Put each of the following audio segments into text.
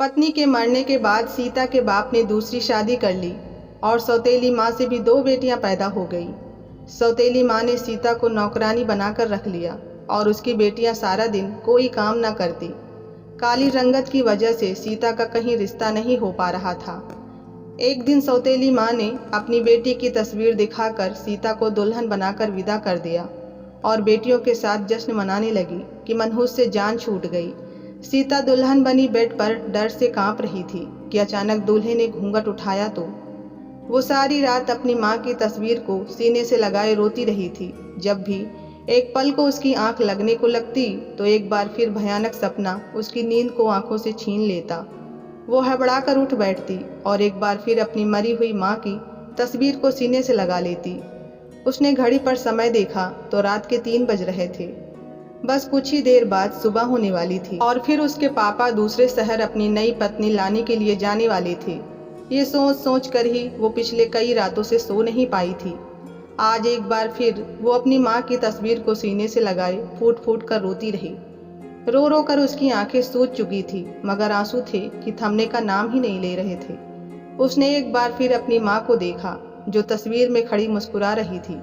पत्नी के मरने के बाद सीता के बाप ने दूसरी शादी कर ली और सौतेली माँ से भी 2 बेटियां पैदा हो गई। सौतेली माँ ने सीता को नौकरानी बनाकर रख लिया और उसकी बेटियां सारा दिन कोई काम न करती। काली रंगत की वजह से सीता का कहीं रिश्ता नहीं हो पा रहा था। एक दिन सौतेली माँ ने अपनी बेटी की तस्वीर दिखाकर सीता को दुल्हन बनाकर विदा कर दिया और बेटियों के साथ जश्न मनाने लगी कि मनहूस से जान छूट गई। सीता दुल्हन बनी बेड पर डर से कांप रही थी कि अचानक दूल्हे ने घूंघट उठाया तो वो सारी रात अपनी माँ की तस्वीर को सीने से लगाए रोती रही थी। जब भी एक पल को उसकी आंख लगने को लगती तो एक बार फिर भयानक सपना उसकी नींद को आंखों से छीन लेता। वो हड़बड़ा कर उठ बैठती और एक बार फिर अपनी मरी हुई माँ की तस्वीर को सीने से लगा लेती। उसने घड़ी पर समय देखा तो रात के 3 बज रहे थे। बस कुछ ही देर बाद सुबह होने वाली थी और फिर उसके पापा दूसरे शहर अपनी नई पत्नी लाने के लिए जाने वाले थे। ये सोच सोच कर ही वो पिछले कई रातों से सो नहीं पाई थी। आज एक बार फिर वो अपनी माँ की तस्वीर को सीने से लगाए फूट फूट कर रोती रही। रो रो कर उसकी आंखें सूज चुकी थी मगर आंसू थे कि थमने का नाम ही नहीं ले रहे थे। उसने एक बार फिर अपनी माँ को देखा जो तस्वीर में खड़ी मुस्कुरा रही थी।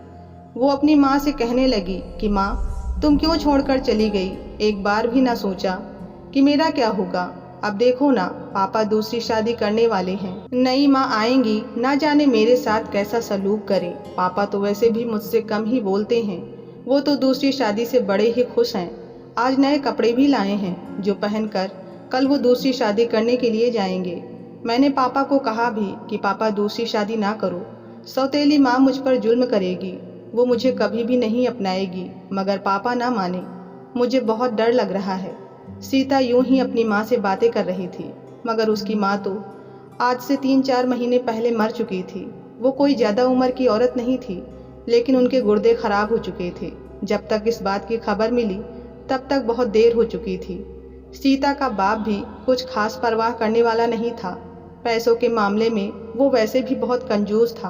वो अपनी माँ से कहने लगी कि माँ, तुम क्यों छोड़कर चली गई? एक बार भी ना सोचा कि मेरा क्या होगा? अब देखो ना, पापा दूसरी शादी करने वाले हैं। नई माँ आएंगी, ना जाने मेरे साथ कैसा सलूक करें। पापा तो वैसे भी मुझसे कम ही बोलते हैं। वो तो दूसरी शादी से बड़े ही खुश हैं। आज नए कपड़े भी लाए हैं जो पहनकर कल वो दूसरी शादी करने के लिए जाएंगे। मैंने पापा को कहा भी कि पापा दूसरी शादी ना करो, सौतेली माँ मुझ पर जुल्म करेगी, वो मुझे कभी भी नहीं अपनाएगी। मगर पापा ना माने, मुझे बहुत डर लग रहा है। सीता यूं ही अपनी माँ से बातें कर रही थी मगर उसकी माँ तो आज से 3-4 महीने पहले मर चुकी थी। वो कोई ज़्यादा उम्र की औरत नहीं थी लेकिन उनके गुर्दे खराब हो चुके थे। जब तक इस बात की खबर मिली तब तक बहुत देर हो चुकी थी। सीता का बाप भी कुछ खास परवाह करने वाला नहीं था। पैसों के मामले में वो वैसे भी बहुत कंजूस था।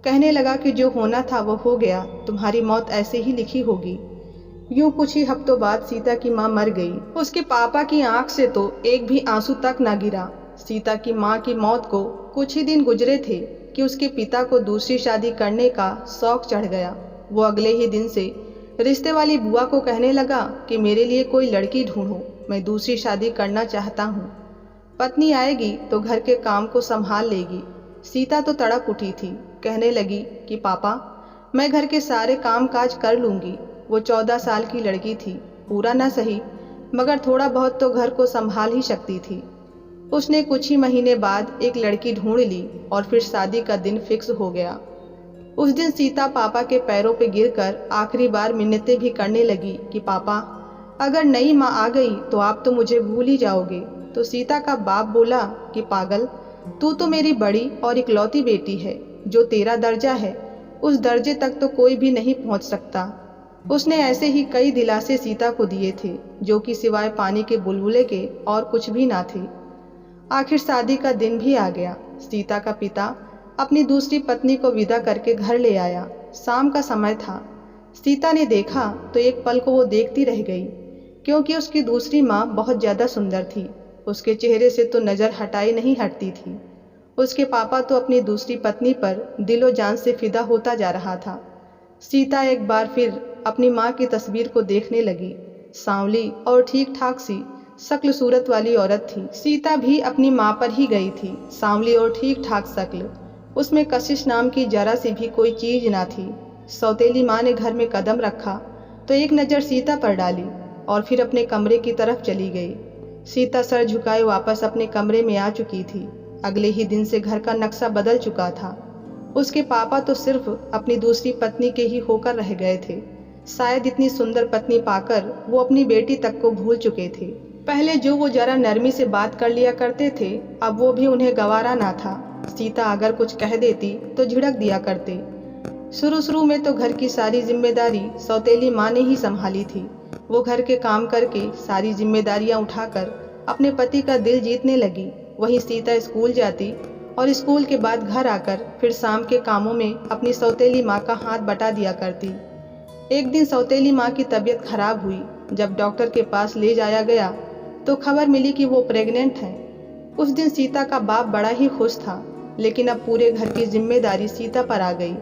कहने लगा कि जो होना था वो हो गया, तुम्हारी मौत ऐसे ही लिखी होगी। यूं कुछ ही हफ्तों बाद सीता की माँ मर गई। उसके पापा की आंख से तो एक भी आंसू तक न गिरा। सीता की माँ की मौत को कुछ ही दिन गुजरे थे कि उसके पिता को दूसरी शादी करने का शौक चढ़ गया। वो अगले ही दिन से रिश्ते वाली बुआ को कहने लगा कि मेरे लिए कोई लड़की ढूंढो, मैं दूसरी शादी करना चाहता हूँ। पत्नी आएगी तो घर के काम को संभाल लेगी। सीता तो तड़प उठी थी, कहने लगी कि पापा, मैं घर के सारे काम काज कर लूँगी। वो 14 साल की लड़की थी, पूरा ना सही मगर थोड़ा बहुत तो घर को संभाल ही सकती थी। उसने कुछ ही महीने बाद एक लड़की ढूंढ ली और फिर शादी का दिन फिक्स हो गया। उस दिन सीता पापा के पैरों पे गिरकर आखिरी बार मिन्नतें भी करने लगी कि पापा, अगर नई माँ आ गई तो आप तो मुझे भूल ही जाओगे। तो सीता का बाप बोला कि पागल, तू तो मेरी बड़ी और इकलौती बेटी है। जो तेरा दर्जा है उस दर्जे तक तो कोई भी नहीं पहुंच सकता। उसने ऐसे ही कई दिलासे सीता को दिए थे जो कि सिवाय पानी के बुलबुले के और कुछ भी ना थे। आखिर शादी का दिन भी आ गया। सीता का पिता अपनी दूसरी पत्नी को विदा करके घर ले आया। शाम का समय था। सीता ने देखा तो एक पल को वो देखती रह गई क्योंकि उसकी दूसरी माँ बहुत ज़्यादा सुंदर थी। उसके चेहरे से तो नज़र हटाई नहीं हटती थी। उसके पापा तो अपनी दूसरी पत्नी पर दिलो जान से फिदा होता जा रहा था। सीता एक बार फिर अपनी माँ की तस्वीर को देखने लगी। सांवली और ठीक ठाक सी शक्ल सूरत वाली औरत थी। सीता भी अपनी माँ पर ही गई थी। सांवली और ठीक ठाक शक्ल, उसमें कशिश नाम की जरा सी भी कोई चीज ना थी। सौतेली माँ ने घर में कदम रखा तो एक नज़र सीता पर डाली और फिर अपने कमरे की तरफ चली गई। सीता सर झुकाए वापस अपने कमरे में आ चुकी थी। अगले ही दिन से घर का नक्शा बदल चुका था। उसके पापा तो सिर्फ अपनी दूसरी पत्नी के ही होकर रह गए थे। शायद इतनी सुंदर पत्नी पाकर वो अपनी बेटी तक को भूल चुके थे। पहले जो वो जरा नरमी से बात कर लिया करते थे, अब वो भी उन्हें गवारा ना था। सीता अगर कुछ कह देती तो झिड़क दिया करते। शुरू में तो घर की सारी जिम्मेदारी सौतेली माँ ने ही संभाली थी। वो घर के काम करके सारी जिम्मेदारियां उठाकर अपने पति का दिल जीतने लगी। वहीं सीता स्कूल जाती और स्कूल के बाद घर आकर फिर शाम के कामों में अपनी सौतेली माँ का हाथ बटा दिया करती। एक दिन सौतेली माँ की तबीयत खराब हुई। जब डॉक्टर के पास ले जाया गया तो खबर मिली कि वो प्रेग्नेंट हैं। उस दिन सीता का बाप बड़ा ही खुश था, लेकिन अब पूरे घर की जिम्मेदारी सीता पर आ गई।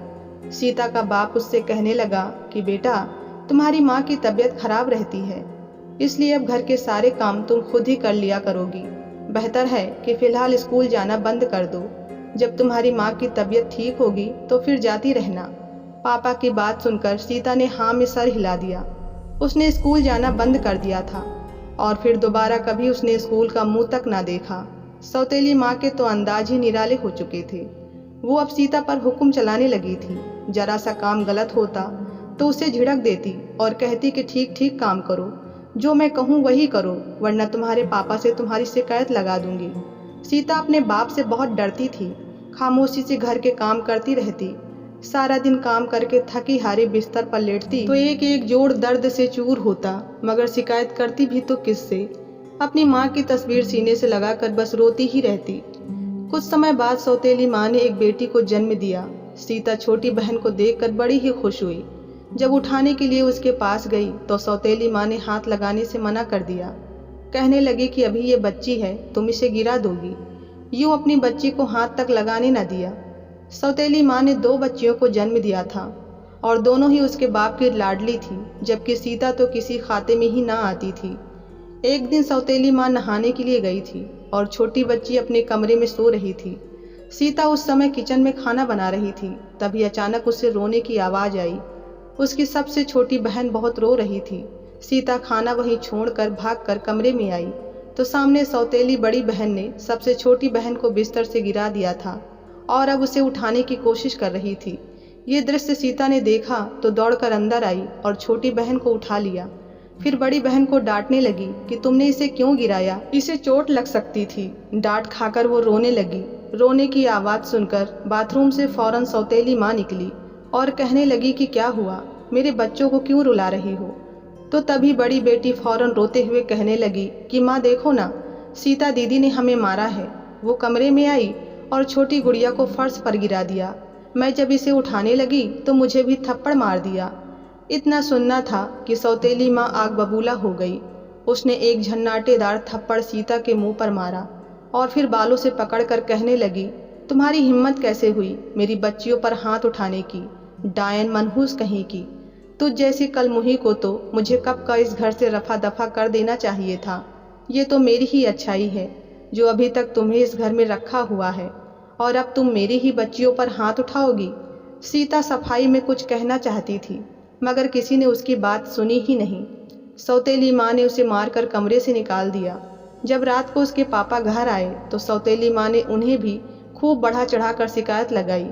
सीता का बाप उससे कहने लगा कि बेटा, तुम्हारी माँ की तबीयत खराब रहती है, इसलिए अब घर के सारे काम तुम खुद ही कर लिया करोगी। बेहतर है कि फिलहाल स्कूल जाना बंद कर दो। जब तुम्हारी माँ की तबीयत ठीक होगी तो फिर जाती रहना। पापा की बात सुनकर सीता ने हाँ में सर हिला दिया। उसने स्कूल जाना बंद कर दिया था और फिर दोबारा कभी उसने स्कूल का मुंह तक ना देखा। सौतेली माँ के तो अंदाज ही निराले हो चुके थे। वो अब सीता पर हुक्म चलाने लगी थी। जरा सा काम गलत होता तो उसे झिड़क देती और कहती कि ठीक ठीक काम करो, जो मैं कहूँ वही करो, वरना तुम्हारे पापा से तुम्हारी शिकायत लगा दूंगी। सीता अपने बाप से बहुत डरती थी। खामोशी से घर के काम करती रहती। सारा दिन काम करके थकी हारी बिस्तर पर लेटती तो एक एक जोड़ दर्द से चूर होता, मगर शिकायत करती भी तो किससे? अपनी माँ की तस्वीर सीने से लगाकर बस रोती ही रहती। कुछ समय बाद सौतेली माँ ने एक बेटी को जन्म दिया। सीता छोटी बहन को देखकर बड़ी ही खुश हुई। जब उठाने के लिए उसके पास गई तो सौतेली माँ ने हाथ लगाने से मना कर दिया। कहने लगी कि अभी ये बच्ची है, तुम इसे गिरा दोगी। यूं अपनी बच्ची को हाथ तक लगाने न दिया। सौतेली माँ ने 2 बच्चियों को जन्म दिया था और दोनों ही उसके बाप की लाडली थी, जबकि सीता तो किसी खाते में ही ना आती थी। एक दिन सौतेली माँ नहाने के लिए गई थी और छोटी बच्ची अपने कमरे में सो रही थी। सीता उस समय किचन में खाना बना रही थी। तभी अचानक उसे रोने की आवाज़ आई। उसकी सबसे छोटी बहन बहुत रो रही थी। सीता खाना वहीं छोड़कर भागकर कमरे में आई तो सामने सौतेली बड़ी बहन ने सबसे छोटी बहन को बिस्तर से गिरा दिया था और अब उसे उठाने की कोशिश कर रही थी। ये दृश्य सीता ने देखा तो दौड़कर अंदर आई और छोटी बहन को उठा लिया। फिर बड़ी बहन को डांटने लगी कि तुमने इसे क्यों गिराया, इसे चोट लग सकती थी। डांट खाकर वो रोने लगी। रोने की आवाज़ सुनकर बाथरूम से फौरन सौतेली माँ निकली और कहने लगी कि क्या हुआ, मेरे बच्चों को क्यों रुला रही हो? तो तभी बड़ी बेटी फौरन रोते हुए कहने लगी कि माँ देखो ना, सीता दीदी ने हमें मारा है। वो कमरे में आई और छोटी गुड़िया को फर्श पर गिरा दिया। मैं जब इसे उठाने लगी तो मुझे भी थप्पड़ मार दिया। इतना सुनना था कि सौतेली माँ आग बबूला हो गई। उसने एक झन्नाटेदार थप्पड़ सीता के मुंह पर मारा और फिर बालों से पकड़कर कहने लगी, तुम्हारी हिम्मत कैसे हुई मेरी बच्चियों पर हाथ उठाने की? डायन मनहूस कहीं की। तुझ जैसी कलमुही को तो मुझे कब का इस घर से रफा दफा कर देना चाहिए था। ये तो मेरी ही अच्छाई है जो अभी तक तुम्हें इस घर में रखा हुआ है और अब तुम मेरी ही बच्चियों पर हाथ उठाओगी। सीता सफाई में कुछ कहना चाहती थी, मगर किसी ने उसकी बात सुनी ही नहीं। सौतेली माँ ने उसे मारकर कमरे से निकाल दिया। जब रात को उसके पापा घर आए तो सौतेली माँ ने उन्हें भी खूब बढ़ा चढ़ाकर शिकायत लगाई,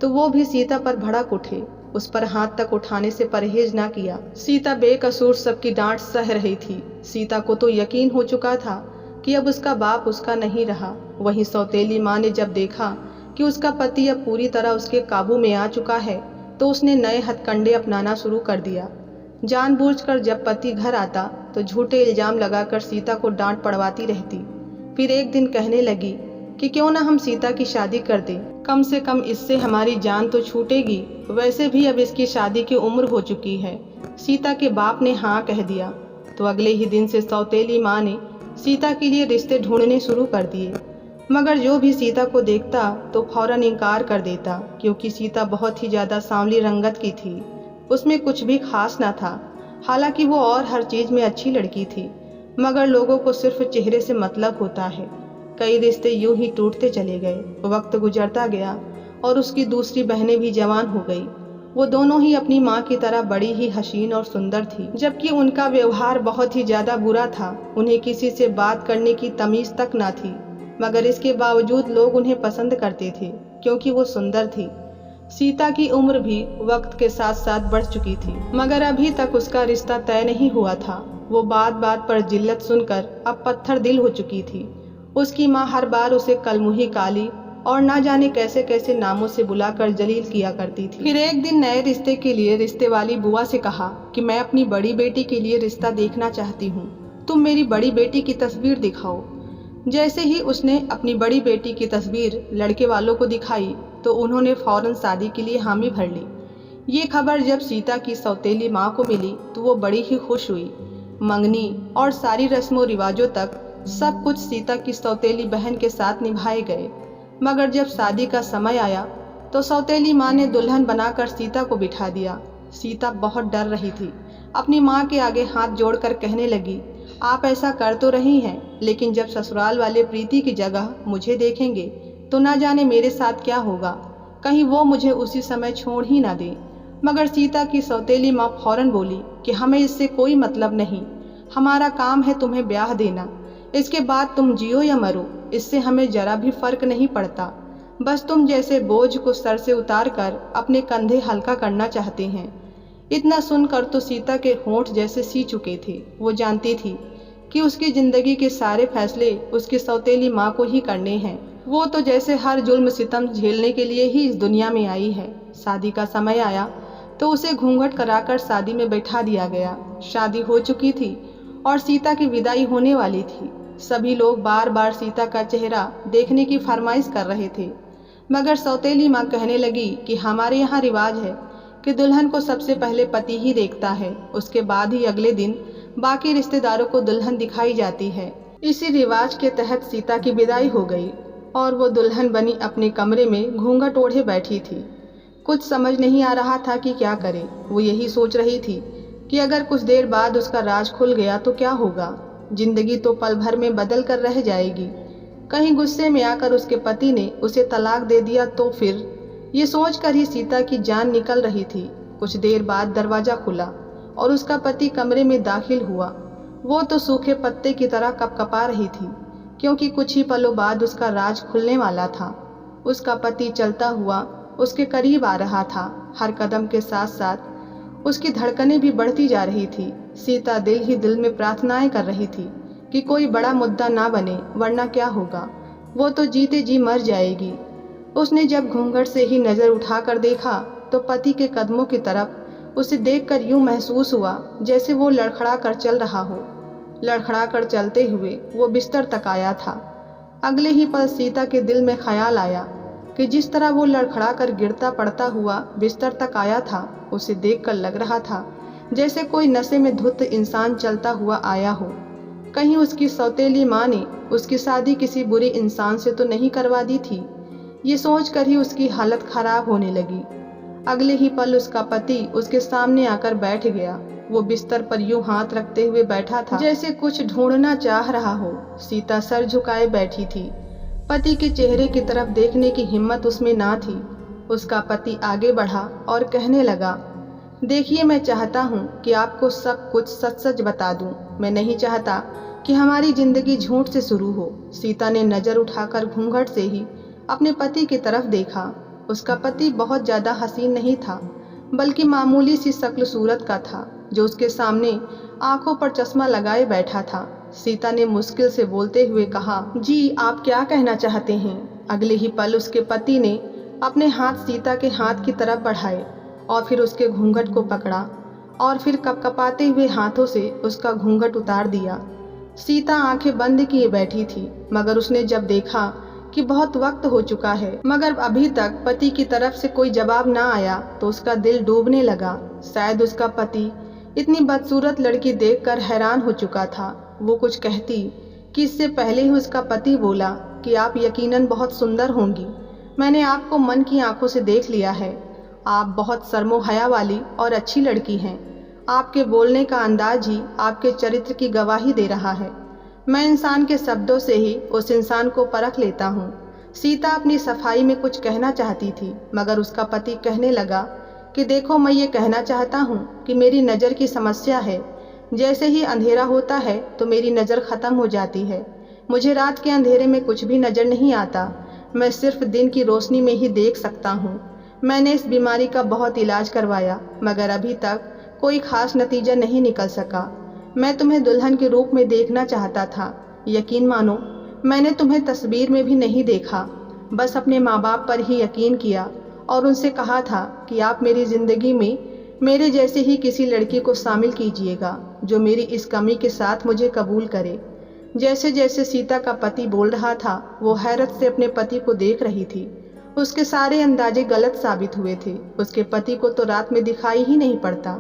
तो वो भी सीता पर भड़क उठे। उस पर हाथ तक उठाने से परहेज ना किया। सीता बेकसूर सबकी डांट सह रही थी। सीता को तो यकीन हो चुका था कि अब उसका बाप उसका नहीं रहा। वहीं सौतेली माँ ने जब देखा कि उसका पति अब पूरी तरह उसके काबू में आ चुका है तो उसने नए हथकंडे अपनाना शुरू कर दिया। जानबूझकर जब पति घर आता तो झूठे इल्जाम लगाकर सीता को डांट पड़वाती रहती। फिर एक दिन कहने लगी कि क्यों ना हम सीता की शादी कर दें, कम से कम इससे हमारी जान तो छूटेगी। वैसे भी अब इसकी शादी की उम्र हो चुकी है। सीता के बाप ने हाँ कह दिया तो अगले ही दिन से सौतेली माँ ने सीता के लिए रिश्ते ढूंढने शुरू कर दिए, मगर जो भी सीता को देखता तो फौरन इनकार कर देता, क्योंकि सीता बहुत ही ज़्यादा सांवली रंगत की थी। उसमें कुछ भी खास ना था। हालांकि वो और हर चीज़ में अच्छी लड़की थी, मगर लोगों को सिर्फ चेहरे से मतलब होता है। कई रिश्ते यूं ही टूटते चले गए। वक्त गुजरता गया और उसकी दूसरी बहनें भी जवान हो गई। वो दोनों ही अपनी माँ की तरह बड़ी ही हसीन और सुंदर थी, जबकि उनका व्यवहार बहुत ही ज़्यादा बुरा था। उन्हें किसी से बात करने की तमीज़ तक ना थी, मगर इसके बावजूद लोग उन्हें पसंद करते थे क्योंकि वो सुंदर थी। सीता की उम्र भी वक्त के साथ साथ बढ़ चुकी थी, मगर अभी तक उसका रिश्ता तय नहीं हुआ था। वो बात बात पर जिल्लत सुनकर अब पत्थर दिल हो चुकी थी। उसकी माँ हर बार उसे कलमुही, काली और ना जाने कैसे कैसे नामों से बुलाकर जलील किया करती थी। फिर एक दिन नए रिश्ते के लिए रिश्ते वाली बुआ से कहा कि मैं अपनी बड़ी बेटी के लिए रिश्ता देखना चाहती हूँ, तुम मेरी बड़ी बेटी की तस्वीर दिखाओ। जैसे ही उसने अपनी बड़ी बेटी की तस्वीर लड़के वालों को दिखाई तो उन्होंने फौरन शादी के लिए हामी भर ली। ये खबर जब सीता की सौतेली माँ को मिली तो वो बड़ी ही खुश हुई। मंगनी और सारी रस्मों रिवाजों तक सब कुछ सीता की सौतेली बहन के साथ निभाए गए। मगर जब शादी का समय आया तो सौतेली माँ ने दुल्हन बनाकर सीता को बिठा दिया। सीता बहुत डर रही थी। अपनी माँ के आगे हाथ जोड़कर कहने लगी, आप ऐसा कर तो रही हैं, लेकिन जब ससुराल वाले प्रीति की जगह मुझे देखेंगे तो ना जाने मेरे साथ क्या होगा, कहीं वो मुझे उसी समय छोड़ ही ना दे। मगर सीता की सौतेली माँ फौरन बोली कि हमें इससे कोई मतलब नहीं, हमारा काम है तुम्हें ब्याह देना, इसके बाद तुम जियो या मरो, इससे हमें जरा भी फर्क नहीं पड़ता। बस तुम जैसे बोझ को सर से उतार कर अपने कंधे हल्का करना चाहते हैं। इतना सुनकर तो सीता के होंठ जैसे सी चुके थे। वो जानती थी कि उसकी जिंदगी के सारे फैसले उसकी सौतेली माँ को ही करने हैं। वो तो जैसे हर जुल्म सितम झेलने के लिए ही इस दुनिया में आई है। शादी का समय आया तो उसे घूंघट कराकर शादी में बैठा दिया गया। शादी हो चुकी थी और सीता की विदाई होने वाली थी। सभी लोग बार बार सीता का चेहरा देखने की फरमाइश कर रहे थे, मगर सौतेली माँ कहने लगी कि हमारे यहाँ रिवाज है कि दुल्हन को सबसे पहले पति ही देखता है, उसके बाद ही अगले दिन बाकी रिश्तेदारों को दुल्हन दिखाई जाती है। इसी रिवाज के तहत सीता की विदाई हो गई और वो दुल्हन बनी अपने कमरे में घूंघट ओढ़े बैठी थी। कुछ समझ नहीं आ रहा था कि क्या करे। वो यही सोच रही थी कि अगर कुछ देर बाद उसका राज खुल गया तो क्या होगा। जिंदगी तो पल भर में बदल कर रह जाएगी। कहीं गुस्से में आकर उसके पति ने उसे तलाक दे दिया तो फिर, ये सोचकर ही सीता की जान निकल रही थी। कुछ देर बाद दरवाजा खुला और उसका पति कमरे में दाखिल हुआ। वो तो सूखे पत्ते की तरह कपकपा रही थी, क्योंकि कुछ ही पलों बाद उसका राज खुलने वाला था। उसका पति चलता हुआ उसके करीब आ रहा था। हर कदम के साथ साथ उसकी धड़कनें भी बढ़ती जा रही थी। सीता दिल ही दिल में प्रार्थनाएं कर रही थी कि कोई बड़ा मुद्दा ना बने, वरना क्या होगा, वो तो जीते जी मर जाएगी। उसने जब घूंघट से ही नज़र उठाकर देखा तो पति के कदमों की तरफ उसे देखकर यूं महसूस हुआ जैसे वो लड़खड़ा कर चल रहा हो। लड़खड़ा कर चलते हुए वो बिस्तर तक आया था। अगले ही पल सीता के दिल में ख्याल आया कि जिस तरह वो लड़खड़ा कर गिरता पड़ता हुआ बिस्तर तक आया था, उसे देखकर लग रहा था जैसे कोई नशे में धुत इंसान चलता हुआ आया हो। कहीं उसकी सौतेली माँ ने उसकी शादी किसी बुरे इंसान से तो नहीं करवा दी थी। ये सोचकर ही उसकी हालत खराब होने लगी। अगले ही पल उसका पति उसके सामने आकर बैठ गया। वो बिस्तर पर यूं हाथ रखते हुए बैठा था जैसे कुछ ढूंढना चाह रहा हो। सीता सर झुकाए बैठी थी। पति के चेहरे की तरफ देखने की हिम्मत उसमें ना थी। उसका पति आगे बढ़ा और कहने लगा, देखिए, मैं चाहता हूँ कि आपको सब कुछ सच सच बता दूँ। मैं नहीं चाहता कि हमारी जिंदगी झूठ से शुरू हो। सीता ने नज़र उठाकर घूंघट से ही अपने पति की तरफ देखा। उसका पति बहुत ज़्यादा हसीन नहीं था, बल्कि मामूली सी शक्ल सूरत का था, जो उसके सामने आंखों पर चश्मा लगाए बैठा था। सीता ने मुश्किल से बोलते हुए कहा, जी आप क्या कहना चाहते हैं? अगले ही पल उसके पति ने अपने हाथ सीता के हाथ की तरफ बढ़ाए और फिर उसके घूंघट को पकड़ा और फिर कपकपाते हुए हाथों से उसका घूंघट उतार दिया। सीता आंखें बंद किए बैठी थी, मगर उसने जब देखा कि बहुत वक्त हो चुका है मगर अभी तक पति की तरफ से कोई जवाब ना आया तो उसका दिल डूबने लगा। शायद उसका पति इतनी बदसूरत लड़की देखकर हैरान हो चुका था। वो कुछ कहती कि इससे पहले ही उसका पति बोला कि आप यकीनन बहुत सुंदर होंगी। मैंने आपको मन की आंखों से देख लिया है। आप बहुत शर्मो हया वाली और अच्छी लड़की हैं। आपके बोलने का अंदाज ही आपके चरित्र की गवाही दे रहा है। मैं इंसान के शब्दों से ही उस इंसान को परख लेता हूँ। सीता अपनी सफाई में कुछ कहना चाहती थी, मगर उसका पति कहने लगा कि देखो, मैं ये कहना चाहता हूँ कि मेरी नज़र की समस्या है। जैसे ही अंधेरा होता है तो मेरी नज़र ख़त्म हो जाती है। मुझे रात के अंधेरे में कुछ भी नज़र नहीं आता। मैं सिर्फ दिन की रोशनी में ही देख सकता हूँ। मैंने इस बीमारी का बहुत इलाज करवाया, मगर अभी तक कोई खास नतीजा नहीं निकल सका। मैं तुम्हें दुल्हन के रूप में देखना चाहता था। यकीन मानो, मैंने तुम्हें तस्वीर में भी नहीं देखा, बस अपने माँ बाप पर ही यकीन किया और उनसे कहा था कि आप मेरी ज़िंदगी में मेरे जैसे ही किसी लड़की को शामिल कीजिएगा जो मेरी इस कमी के साथ मुझे कबूल करे। जैसे जैसे सीता का पति बोल रहा था, वो हैरत से अपने पति को देख रही थी। उसके सारे अंदाजे गलत साबित हुए थे। उसके पति को तो रात में दिखाई ही नहीं पड़ता।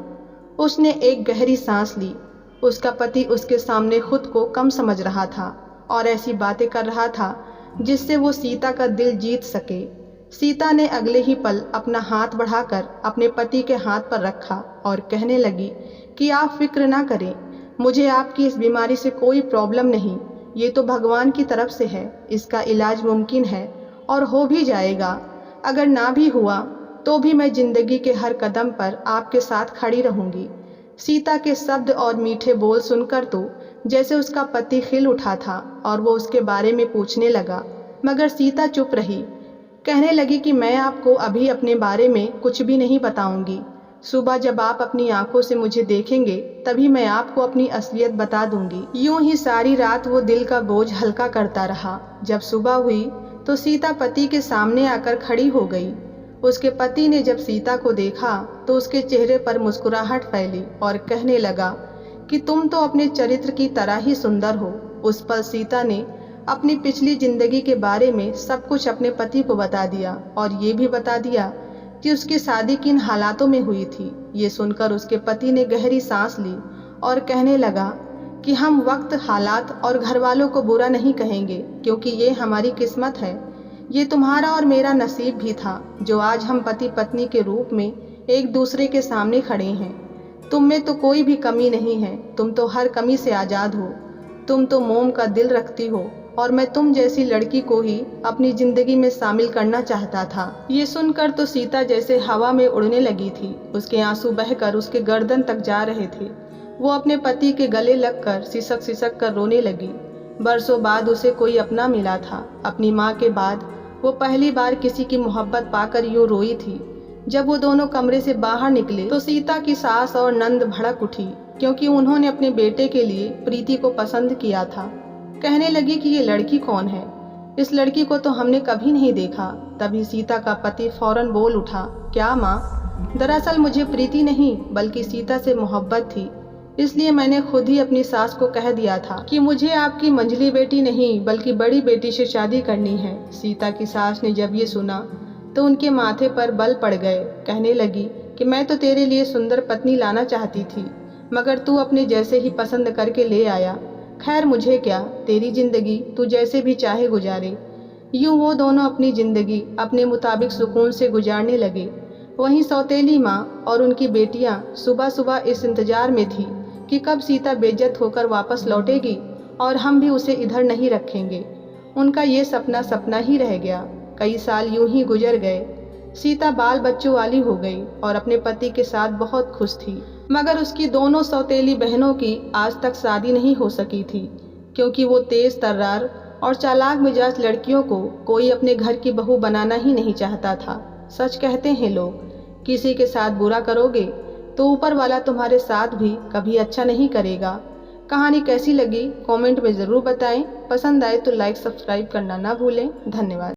उसने एक गहरी सांस ली। उसका पति उसके सामने खुद को कम समझ रहा था और ऐसी बातें कर रहा था जिससे वो सीता का दिल जीत सके। सीता ने अगले ही पल अपना हाथ बढ़ाकर अपने पति के हाथ पर रखा और कहने लगी कि आप फिक्र ना करें, मुझे आपकी इस बीमारी से कोई प्रॉब्लम नहीं, ये तो भगवान की तरफ से है, इसका इलाज मुमकिन है और हो भी जाएगा। अगर ना भी हुआ तो भी मैं जिंदगी के हर कदम पर आपके साथ खड़ी रहूंगी। सीता के शब्द और मीठे बोल सुनकर तो जैसे उसका पति खिल उठा था और वो उसके बारे में पूछने लगा, मगर सीता चुप रही। कहने लगी कि मैं आपको अभी अपने बारे में कुछ भी नहीं बताऊंगी। सुबह जब आप अपनी आंखों से मुझे देखेंगे तभी मैं आपको अपनी असलियत बता दूंगी। यूं ही सारी रात वो दिल का बोझ हल्का करता रहा। जब सुबह हुई तो सीता पति के सामने आकर खड़ी हो गई। उसके पति ने जब सीता को देखा तो उसके चेहरे पर मुस्कुराहट फैली और कहने लगा कि तुम तो अपने चरित्र की तरह ही सुंदर हो। उस पल सीता ने अपनी पिछली जिंदगी के बारे में सब कुछ अपने पति को बता दिया और ये भी बता दिया कि उसकी शादी किन हालातों में हुई थी। ये सुनकर उसके पति ने गहरी सांस ली और कहने लगा कि हम वक्त, हालात और घर वालों को बुरा नहीं कहेंगे, क्योंकि ये हमारी किस्मत है। ये तुम्हारा और मेरा नसीब भी था जो आज हम पति पत्नी के रूप में एक दूसरे के सामने खड़े हैं। तुम में तो कोई भी कमी नहीं है, तुम तो हर कमी से आज़ाद हो। तुम तो मोम का दिल रखती हो और मैं तुम जैसी लड़की को ही अपनी जिंदगी में शामिल करना चाहता था। ये सुनकर तो सीता जैसे हवा में उड़ने लगी थी। उसके आंसू बहकर उसके गर्दन तक जा रहे थे। वो अपने पति के गले लगकर सिसक सिसक कर रोने लगी। बरसों बाद उसे कोई अपना मिला था। अपनी माँ के बाद वो पहली बार किसी की मोहब्बत पाकर यूं रोई थी। जब वो दोनों कमरे से बाहर निकले तो सीता की सास और नंद भड़क उठी, क्योंकि उन्होंने अपने बेटे के लिए प्रीति को पसंद किया था। कहने लगी कि ये लड़की कौन है, इस लड़की को तो हमने कभी नहीं देखा। तभी सीता का पति फौरन बोल उठा, क्या माँ, दरअसल मुझे प्रीति नहीं बल्कि सीता से मोहब्बत थी, इसलिए मैंने खुद ही अपनी सास को कह दिया था कि मुझे आपकी मंझली बेटी नहीं बल्कि बड़ी बेटी से शादी करनी है। सीता की सास ने जब ये सुना तो उनके माथे पर बल पड़ गए। कहने लगी कि मैं तो तेरे लिए सुंदर पत्नी लाना चाहती थी, मगर तू अपने जैसे ही पसंद करके ले आया। खैर मुझे क्या, तेरी जिंदगी तू जैसे भी चाहे गुजारे। यूं वो दोनों अपनी जिंदगी अपने मुताबिक सुकून से गुजारने लगे। वहीं सौतेली माँ और उनकी बेटियां सुबह सुबह इस इंतजार में थी कि कब सीता बेइज्जत होकर वापस लौटेगी और हम भी उसे इधर नहीं रखेंगे। उनका ये सपना सपना ही रह गया। कई साल यूं ही गुजर गए। सीता बाल बच्चों वाली हो गई और अपने पति के साथ बहुत खुश थी, मगर उसकी दोनों सौतेली बहनों की आज तक शादी नहीं हो सकी थी, क्योंकि वो तेज तर्रार और चालाक मिजाज लड़कियों को कोई अपने घर की बहू बनाना ही नहीं चाहता था। सच कहते हैं लोग, किसी के साथ बुरा करोगे तो ऊपर वाला तुम्हारे साथ भी कभी अच्छा नहीं करेगा। कहानी कैसी लगी कमेंट में ज़रूर बताएं। पसंद आए तो लाइक सब्सक्राइब करना ना भूलें। धन्यवाद।